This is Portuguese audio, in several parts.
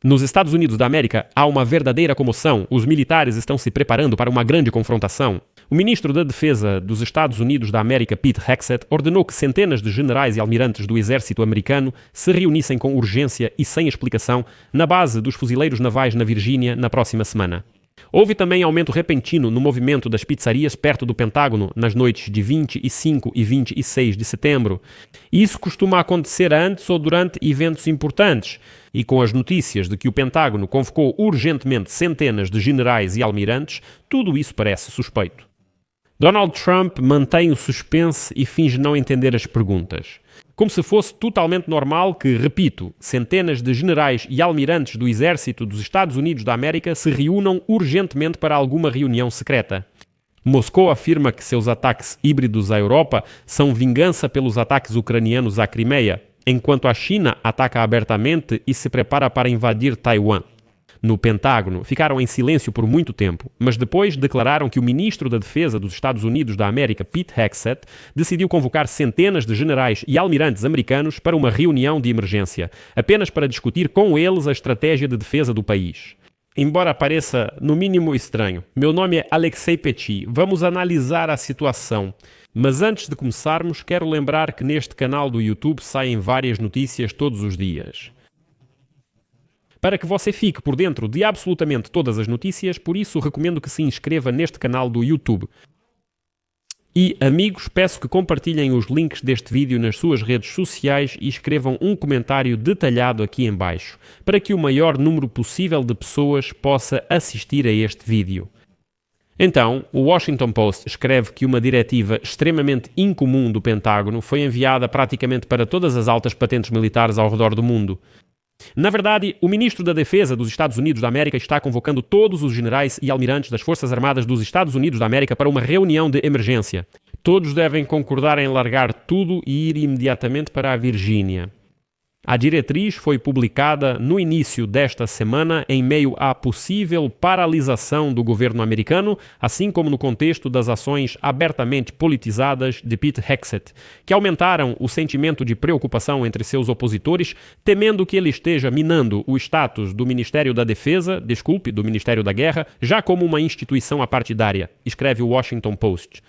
Nos Estados Unidos da América há uma verdadeira comoção. Os militares estão se preparando para uma grande confrontação. O ministro da Defesa dos Estados Unidos da América, Pete Hegseth, ordenou que centenas de generais e almirantes do exército americano se reunissem com urgência e sem explicação na base dos fuzileiros navais na Virgínia na próxima semana. Houve também aumento repentino no movimento das pizzarias perto do Pentágono nas noites de 25 e 26 de setembro. Isso costuma acontecer antes ou durante eventos importantes, e com as notícias de que o Pentágono convocou urgentemente centenas de generais e almirantes, tudo isso parece suspeito. Donald Trump mantém o suspense e finge não entender as perguntas. Como se fosse totalmente normal que, repito, centenas de generais e almirantes do exército dos Estados Unidos da América se reúnam urgentemente para alguma reunião secreta. Moscou afirma que seus ataques híbridos à Europa são vingança pelos ataques ucranianos à Crimeia, enquanto a China ataca abertamente e se prepara para invadir Taiwan. No Pentágono, ficaram em silêncio por muito tempo, mas depois declararam que o ministro da Defesa dos Estados Unidos da América, Pete Hegseth, decidiu convocar centenas de generais e almirantes americanos para uma reunião de emergência, apenas para discutir com eles a estratégia de defesa do país. Embora pareça, no mínimo, estranho, meu nome é Alexei Petit. Vamos analisar a situação. Mas antes de começarmos, quero lembrar que neste canal do YouTube saem várias notícias todos os dias. Para que você fique por dentro de absolutamente todas as notícias, por isso recomendo que se inscreva neste canal do YouTube. E, amigos, peço que compartilhem os links deste vídeo nas suas redes sociais e escrevam um comentário detalhado aqui em baixo, para que o maior número possível de pessoas possa assistir a este vídeo. Então, o Washington Post escreve que uma diretiva extremamente incomum do Pentágono foi enviada praticamente para todas as altas patentes militares ao redor do mundo. Na verdade, o ministro da Defesa dos Estados Unidos da América está convocando todos os generais e almirantes das Forças Armadas dos Estados Unidos da América para uma reunião de emergência. Todos devem concordar em largar tudo e ir imediatamente para a Virgínia. A diretriz foi publicada no início desta semana em meio à possível paralisação do governo americano, assim como no contexto das ações abertamente politizadas de Pete Hegseth, que aumentaram o sentimento de preocupação entre seus opositores, temendo que ele esteja minando o status do Ministério da Defesa, do Ministério da Guerra, já como uma instituição apartidária, escreve o Washington Post.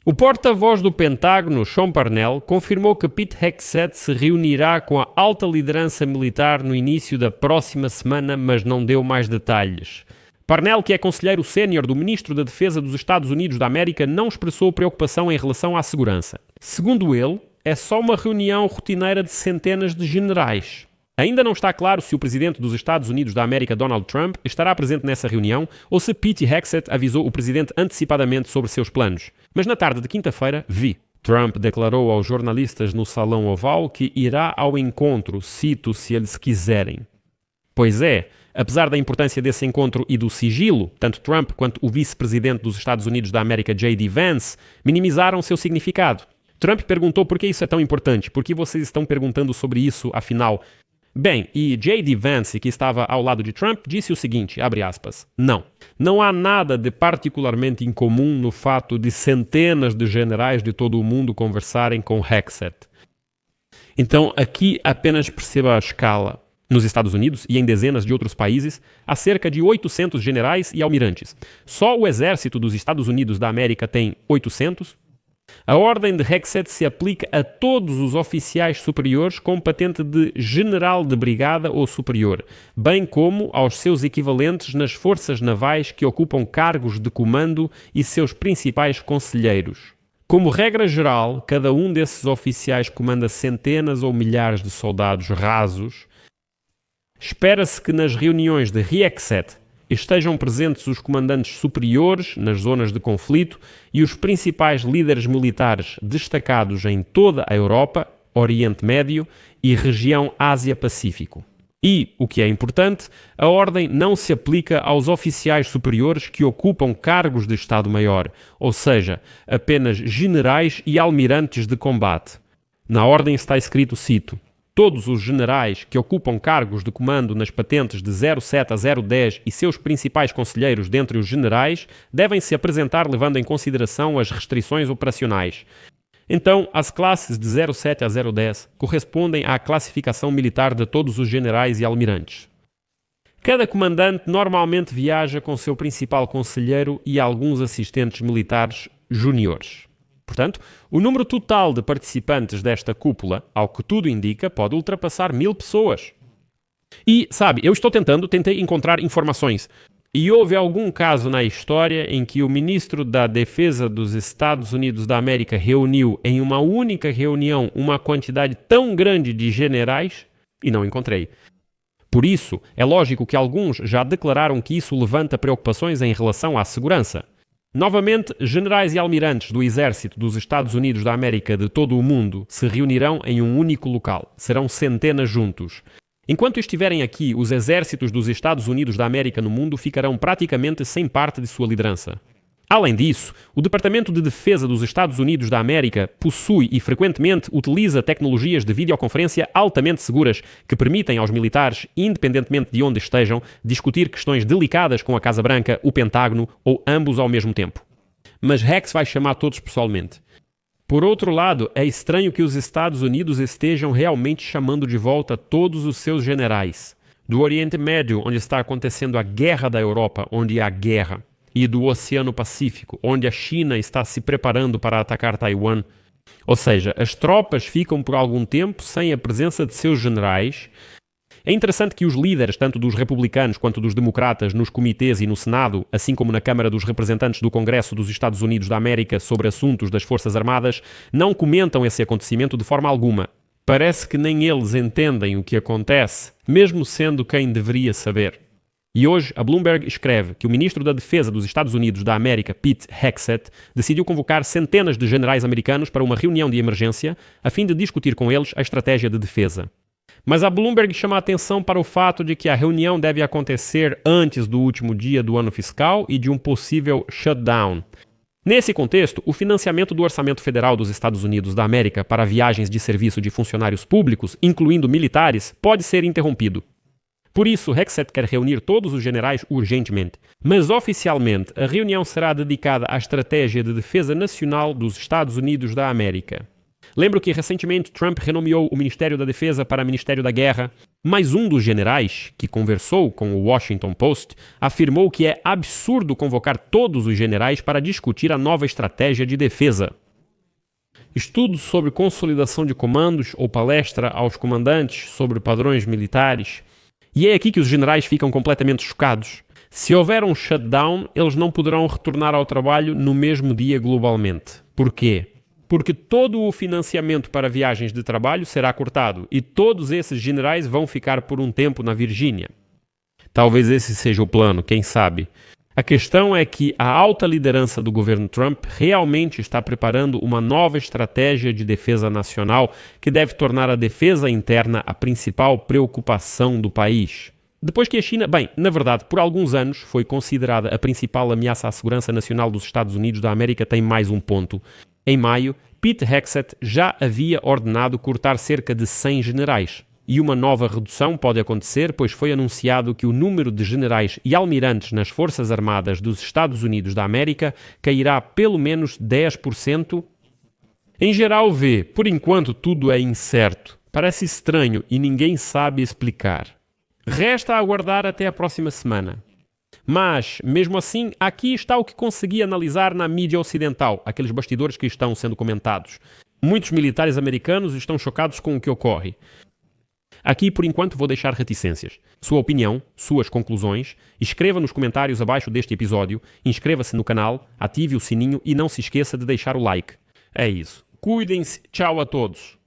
O porta-voz do Pentágono, Sean Parnell, confirmou que Pete Hegseth se reunirá com a alta liderança militar no início da próxima semana, mas não deu mais detalhes. Parnell, que é conselheiro sénior do ministro da Defesa dos Estados Unidos da América, não expressou preocupação em relação à segurança. Segundo ele, é só uma reunião rotineira de centenas de generais. Ainda não está claro se o presidente dos Estados Unidos da América, Donald Trump, estará presente nessa reunião ou se Pete Hegseth avisou o presidente antecipadamente sobre seus planos. Mas na tarde de quinta-feira, Trump declarou aos jornalistas no Salão Oval que irá ao encontro, cito, se eles quiserem. Pois é, apesar da importância desse encontro e do sigilo, tanto Trump quanto o vice-presidente dos Estados Unidos da América, J.D. Vance, minimizaram seu significado. Trump perguntou por que isso é tão importante, por que vocês estão perguntando sobre isso, afinal. Bem, e J.D. Vance, que estava ao lado de Trump, disse o seguinte, abre aspas, não há nada de particularmente incomum no fato de centenas de generais de todo o mundo conversarem com Hegseth. Então, aqui apenas perceba a escala. Nos Estados Unidos e em dezenas de outros países, há cerca de 800 generais e almirantes. Só o exército dos Estados Unidos da América tem 800. A ordem de Hegseth se aplica a todos os oficiais superiores com patente de general de brigada ou superior, bem como aos seus equivalentes nas forças navais que ocupam cargos de comando e seus principais conselheiros. Como regra geral, cada um desses oficiais comanda centenas ou milhares de soldados rasos. Espera-se que nas reuniões de Hegseth estejam presentes os comandantes superiores nas zonas de conflito e os principais líderes militares destacados em toda a Europa, Oriente Médio e região Ásia-Pacífico. E, o que é importante, a ordem não se aplica aos oficiais superiores que ocupam cargos de Estado-Maior, ou seja, apenas generais e almirantes de combate. Na ordem está escrito, cito, todos os generais que ocupam cargos de comando nas patentes de 07 a 010 e seus principais conselheiros dentre os generais devem se apresentar levando em consideração as restrições operacionais. Então, as classes de 07 a 010 correspondem à classificação militar de todos os generais e almirantes. Cada comandante normalmente viaja com seu principal conselheiro e alguns assistentes militares júniores. Portanto, o número total de participantes desta cúpula, ao que tudo indica, pode ultrapassar 1000 pessoas. E, sabe, eu tentei encontrar informações. E houve algum caso na história em que o ministro da Defesa dos Estados Unidos da América reuniu em uma única reunião uma quantidade tão grande de generais? E não encontrei. Por isso, é lógico que alguns já declararam que isso levanta preocupações em relação à segurança. Novamente, generais e almirantes do Exército dos Estados Unidos da América de todo o mundo se reunirão em um único local. Serão centenas juntos. Enquanto estiverem aqui, os exércitos dos Estados Unidos da América no mundo ficarão praticamente sem parte de sua liderança. Além disso, o Departamento de Defesa dos Estados Unidos da América possui e frequentemente utiliza tecnologias de videoconferência altamente seguras que permitem aos militares, independentemente de onde estejam, discutir questões delicadas com a Casa Branca, o Pentágono ou ambos ao mesmo tempo. Mas Rex vai chamar todos pessoalmente. Por outro lado, é estranho que os Estados Unidos estejam realmente chamando de volta todos os seus generais. Do Oriente Médio, onde está acontecendo a guerra da Europa, onde há guerra, e do Oceano Pacífico, onde a China está se preparando para atacar Taiwan. Ou seja, as tropas ficam por algum tempo sem a presença de seus generais. É interessante que os líderes, tanto dos republicanos quanto dos democratas, nos comitês e no Senado, assim como na Câmara dos Representantes do Congresso dos Estados Unidos da América sobre assuntos das Forças Armadas, não comentam esse acontecimento de forma alguma. Parece que nem eles entendem o que acontece, mesmo sendo quem deveria saber. E hoje, a Bloomberg escreve que o ministro da Defesa dos Estados Unidos da América, Pete Hegseth, decidiu convocar centenas de generais americanos para uma reunião de emergência a fim de discutir com eles a estratégia de defesa. Mas a Bloomberg chama a atenção para o fato de que a reunião deve acontecer antes do último dia do ano fiscal e de um possível shutdown. Nesse contexto, o financiamento do Orçamento Federal dos Estados Unidos da América para viagens de serviço de funcionários públicos, incluindo militares, pode ser interrompido. Por isso, Hegseth quer reunir todos os generais urgentemente. Mas oficialmente, a reunião será dedicada à estratégia de defesa nacional dos Estados Unidos da América. Lembro que recentemente Trump renomeou o Ministério da Defesa para Ministério da Guerra, mas um dos generais, que conversou com o Washington Post, afirmou que é absurdo convocar todos os generais para discutir a nova estratégia de defesa. Estudos sobre consolidação de comandos ou palestra aos comandantes sobre padrões militares. E é aqui que os generais ficam completamente chocados. Se houver um shutdown, eles não poderão retornar ao trabalho no mesmo dia globalmente. Porquê? Porque todo o financiamento para viagens de trabalho será cortado e todos esses generais vão ficar por um tempo na Virgínia. Talvez esse seja o plano, quem sabe. A questão é que a alta liderança do governo Trump realmente está preparando uma nova estratégia de defesa nacional que deve tornar a defesa interna a principal preocupação do país. Depois que a China, na verdade, por alguns anos foi considerada a principal ameaça à segurança nacional dos Estados Unidos da América, tem mais um ponto. Em maio, Pete Hegseth já havia ordenado cortar cerca de 100 generais. E uma nova redução pode acontecer, pois foi anunciado que o número de generais e almirantes nas Forças Armadas dos Estados Unidos da América cairá pelo menos 10%. Em geral, por enquanto tudo é incerto. Parece estranho e ninguém sabe explicar. Resta aguardar até a próxima semana. Mas, mesmo assim, aqui está o que consegui analisar na mídia ocidental, aqueles bastidores que estão sendo comentados. Muitos militares americanos estão chocados com o que ocorre. Aqui, por enquanto, vou deixar reticências. Sua opinião, suas conclusões, escreva nos comentários abaixo deste episódio, inscreva-se no canal, ative o sininho e não se esqueça de deixar o like. É isso. Cuidem-se. Tchau a todos.